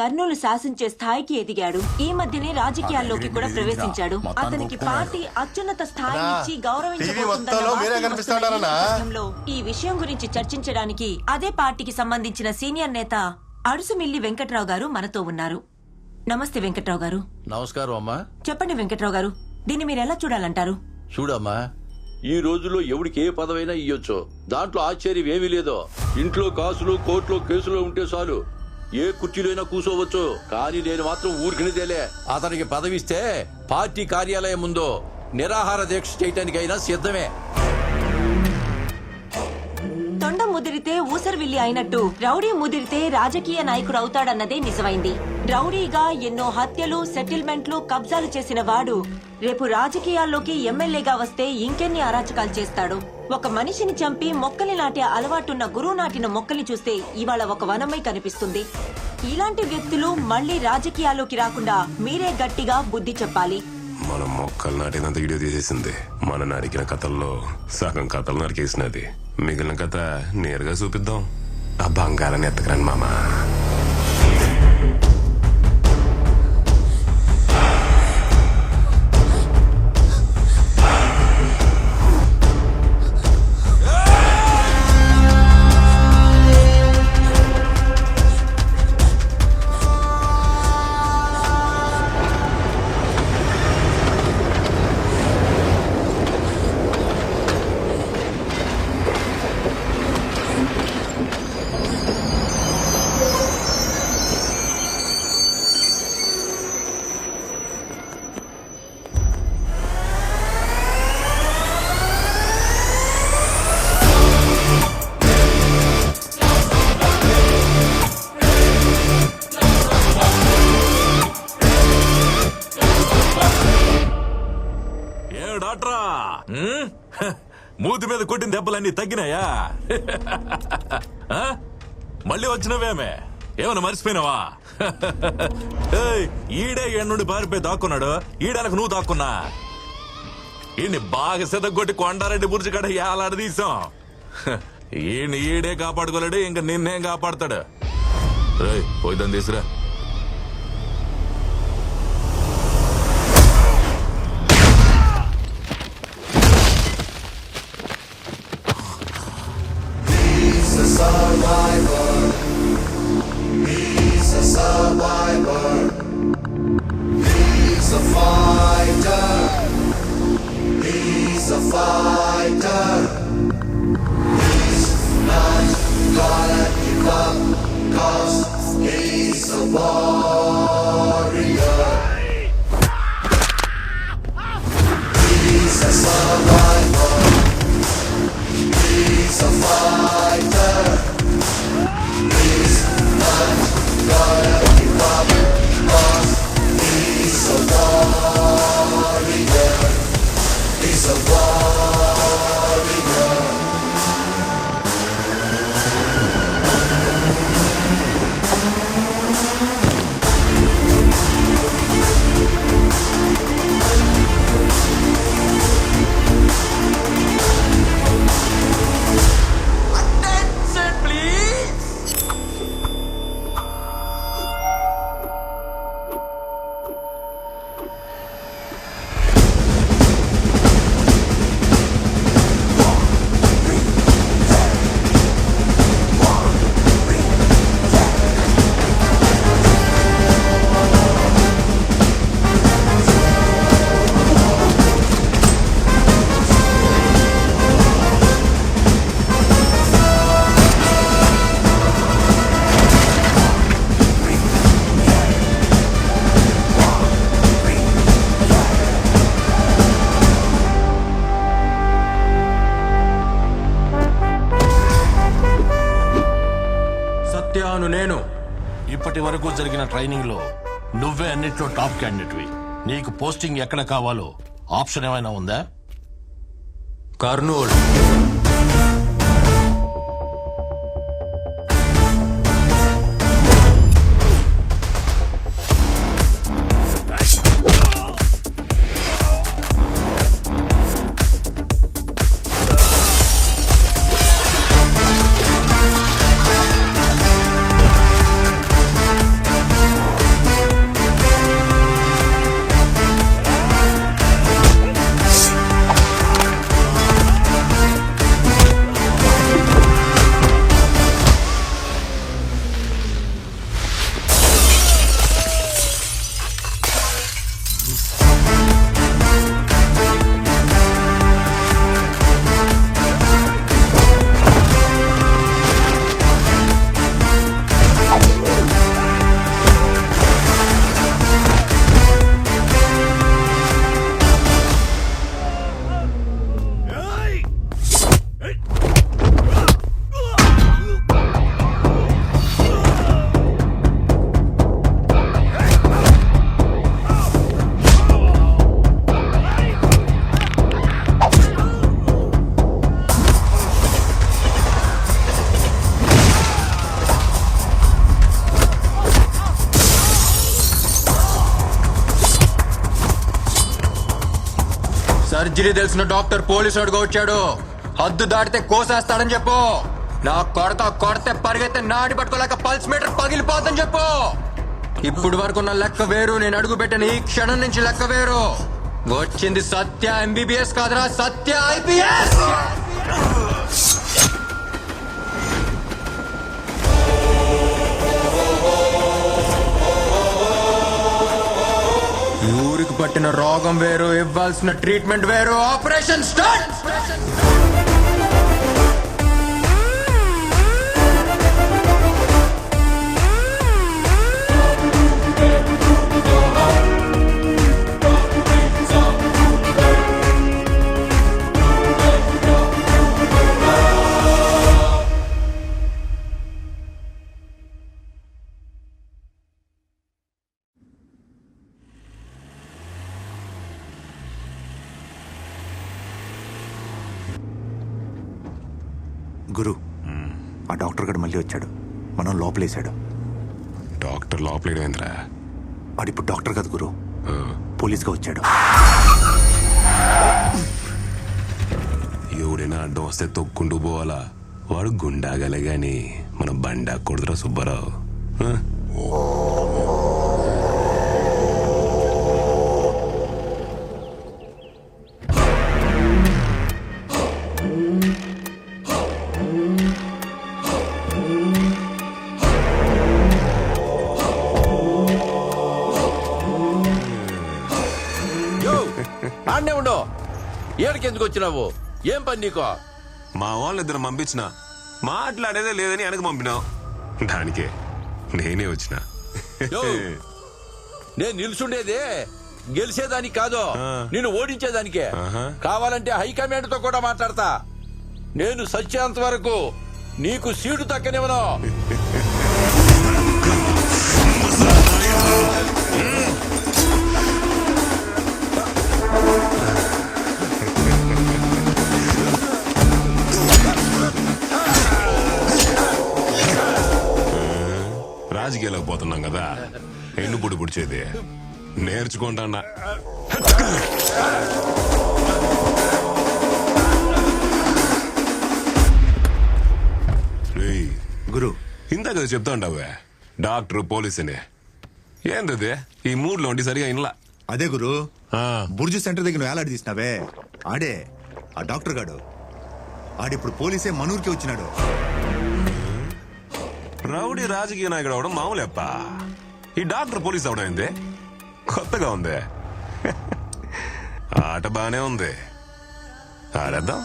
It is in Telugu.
కర్నూలు శాసించే స్థాయికి ఎదిగాడు. ఈ మధ్యనే రాజకీయాల్లోకి కూడా ప్రవేశించాడు. అతనికి పార్టీ అత్యున్నత స్థాయి ఇచ్చి గౌరవించబోతుందన్న ఈ విషయం గురించి చర్చించడానికి అదే పార్టీకి సంబంధించిన సీనియర్ నేత అడుసుమిల్లి వెంకట్రావు గారు మనతో ఉన్నారు. నమస్తే వెంకట్రావు గారు. నమస్కారం అమ్మా. చెప్పండి వెంకట్రావు గారు, దీన్ని మీరు ఎలా చూడాలంటారు? చూడమ్మా, ఈ రోజుల్లో ఎవడికి ఏ పదవైనా ఇయ్యొచ్చు. దాంట్లో ఆశ్చర్యం ఏమీ లేదో. ఇంట్లో కాసులు, కోర్టులో కేసులో ఉంటే చాలు, ఏ కుర్చీలోనైనా కూర్చోవచ్చు. కానీ నేను మాత్రం ఊరికినిదేలే. అతనికి పదవిస్తే పార్టీ కార్యాలయం ముందు నిరాహార దీక్ష చేయటానికైనా సిద్ధమే. తొండ ముదిరితే ఊసరవిల్లి అయినట్టు రౌడీ ముదిరితే రాజకీయ నాయకుడు అవుతాడన్నదే నిజమైంది. రౌడీగా ఎన్నో హత్యలు, సెటిల్మెంట్లు, కబ్జాలు చేసిన వాడు రేపు రాజకీయాల్లోకి ఎమ్మెల్యేగా వస్తే ఇంకెన్ని అరాచకాలు చేస్తాడు. ఒక మనిషిని చంపి మొక్కలు నాటే అలవాటున్న గురువు నాటిన మొక్కల్ని చూస్తే ఇవాళ ఒక వనమై కనిపిస్తుంది. ఇలాంటి వ్యక్తులు మళ్లీ రాజకీయాల్లోకి రాకుండా మీరే గట్టిగా బుద్ధి చెప్పాలి. మనం మొక్కలు నాటినంత వీడియో తీసేసింది. మన నరికిన కథల్లో సగం కథలు నరికేసినది. మిగిలిన కథ నేరుగా చూపిద్దాం. ఆ బంగారాన్ని ఎత్తకరండి మామా. డాక్టరా, మూతి మీద కొట్టిన దెబ్బలన్నీ తగ్గినాయా? మళ్ళీ వచ్చినవేమే? ఏమన్నా మర్చిపోయినావా? ఈడే ఎండుండి పారిపోయి దాక్కున్నాడు. ఈడనకు నువ్వు దాక్కున్నా. ఈయన్ని బాగా సిద్ధగొట్టి కొండారెడ్డి బుర్జి కడ ఏలాడదీశాం. ఈడే కాపాడుకోలేడు, ఇంకా నిన్నేం కాపాడతాడు? పోయిద్దాం తీసురా. He's a survivor. He's a fighter. He's a fighter. He's not gonna give up, 'cause he's a warrior. He's a survivor. He's a fighter. He's not gonna give up, 'cause he's a warrior. He's a warrior. నేను ఇప్పటి వరకు జరిగిన ట్రైనింగ్ లో నువ్వే అన్నిట్లో టాప్ క్యాండిడేట్వి. నీకు పోస్టింగ్ ఎక్కడ కావాలో ఆప్షన్ ఏమైనా ఉందా? కర్నూలు. సర్జరీ తెలిసిన డాక్టర్ పోలీసు వాడుగా వచ్చాడు. హద్దు దాటితే కోసేస్తాడని చెప్పు. నా కొడితే పరిగెత్తే నాడి పట్టుకోలేక పల్స్ మీటర్ పగిలిపోద్దని చెప్పు. ఇప్పుడు వరకు ఉన్న లెక్క వేరు, నేను అడుగు పెట్టిన ఈ క్షణం నుంచి లెక్క వేరు. వచ్చింది సత్య ఎంబీబీఎస్ కాదురా, సత్య ఐపీఎస్. ఊరికి పట్టిన రోగం వేరు, ఇవ్వాల్సిన ట్రీట్మెంట్ వేరు. Operation start. గురు, ఆ డాక్టర్ గడు మళ్ళీ వచ్చాడు. మనం లోపలేశాడు. డాక్టర్ లోపలేడేంద్రా? వాడిప్పుడు డాక్టర్ కాదు గురు, పోలీస్గా వచ్చాడు. ఎవడైనా అడ్డం వస్తే తొక్కుంటూ పోవాలా? వాడు గుండాగలే గాని మన బండా కొడుతురా సుబ్బారావు. ఆడనే ఉండో, ఏడికెందుకు వచ్చినావు? ఏం పని నీకో? మా వాళ్ళు ఇద్దరు పంపించిన, మాట్లాడేదే లేదని వెనక పంపినావు. దానికే నేనే వచ్చిన. యో, నేను నిల్చుండేదే గెలిచేదానికి కాదు, నిన్ను ఓడించేదానికే. కావాలంటే హైకమాండ్ తో కూడా మాట్లాడతా. నేను సచ్చేంత వరకు నీకు సీటు దక్కనివ్వను. రాజకీయాలకు పోతున్నాం కదా, ఎన్ను పుడి పుడిచేది నేర్చుకుంటాన్నా. గురు, ఇందాక చెప్తా ఉంటావే డాక్టర్ పోలీస్ అని. ఏందది ఈ మూడ్లో ఉండి సరిగా ఇన్లా? అదే గురు, బుర్జు సెంటర్ దగ్గర నువ్వు వేలాడి తీసినావే, ఆడే ఆ డాక్టర్ గాడు. ఆడిప్పుడు పోలీసే మనూరికి వచ్చినాడు. రౌడీ రాజకీయ నాయకుడు అవడం మామూలేప్ప. ఈ డాక్టర్ పోలీస్ అవడం ఏంది? కొత్తగా ఉంది. ఆట బానే ఉంది, ఆడేద్దాం.